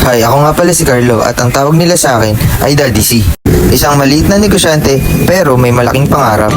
Hi, ako nga pala si Carlo at ang tawag nila sa akin ay Daddy C. Isang maliit na negosyante pero may malaking pangarap.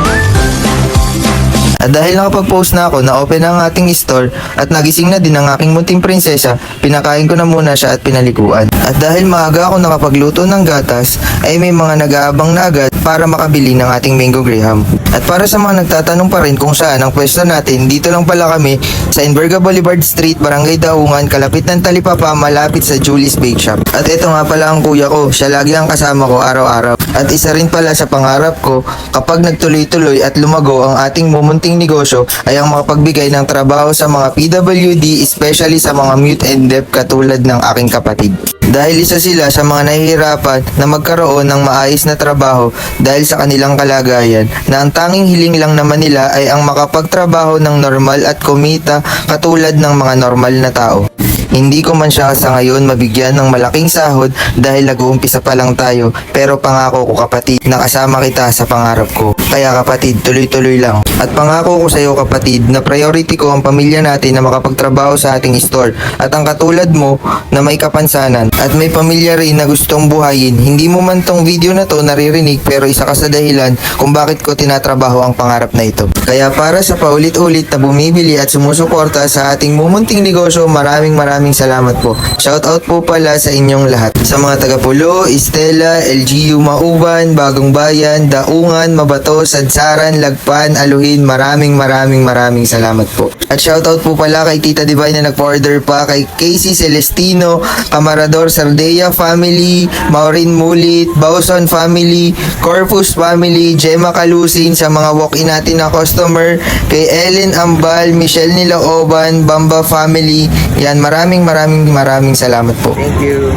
At dahil nakapag-post na ako na open ang ating store at nagising na din ang aking munting prinsesa, pinakain ko na muna siya at pinaliguan. At dahil maaga ako nakapagluto ng gatas, ay may mga nag-aabang na agad para makabili ng ating mango graham. At para sa mga nagtatanong pa rin kung saan ang pwesto natin, dito lang pala kami sa Enverga Boulevard Street, Barangay Daungan, kalapit ng Talipapa, malapit sa Julie's Bake Shop. At ito nga pala ang kuya ko, siya lagi ang kasama ko araw-araw. At isa rin pala sa pangarap ko, kapag nagtuloy-tuloy at lumago ang ating mumunting negosyo, ay ang makapagbigay ng trabaho sa mga PWD, especially sa mga mute and deaf katulad ng aking kapatid. Dahil isa sila sa mga nahihirapan na magkaroon ng maayos na trabaho dahil sa kanilang kalagayan, na ang tanging hiling lang naman nila ay ang makapagtrabaho ng normal at kumita katulad ng mga normal na tao. Hindi ko man siya sa ngayon mabigyan ng malaking sahod dahil nag-uumpisa pa lang tayo, pero pangako ko kapatid na kasama kita sa pangarap ko. Kaya kapatid, tuloy-tuloy lang. At pangako ko sa iyo kapatid na priority ko ang pamilya natin na makapagtrabaho sa ating store. At ang katulad mo na may kapansanan at may pamilya rin na gustong buhayin. Hindi mo man tong video na to naririnig, pero isa ka sa dahilan kung bakit ko tinatrabaho ang pangarap na ito. Kaya para sa paulit-ulit na bumibili at sumusuporta sa ating mumunting negosyo, maraming salamat po. Shoutout po pala sa inyong lahat. Sa mga taga Pulo, Estela, LGU Mauban, Bagong Bayan, Daungan, Mabato, Sadsaran, Lagpan, Aluhin, maraming salamat po. At shoutout po pala kay Tita Divine na nag-order pa, kay Casey Celestino, Camarador Sardea family, Maureen Mulit, Bauson family, Corpus family, Gemma Calusin, sa mga walk-in natin na customer, kay Ellen Ambal, Michelle Nilaoban, Bamba family. Yan, maraming salamat po. Thank you.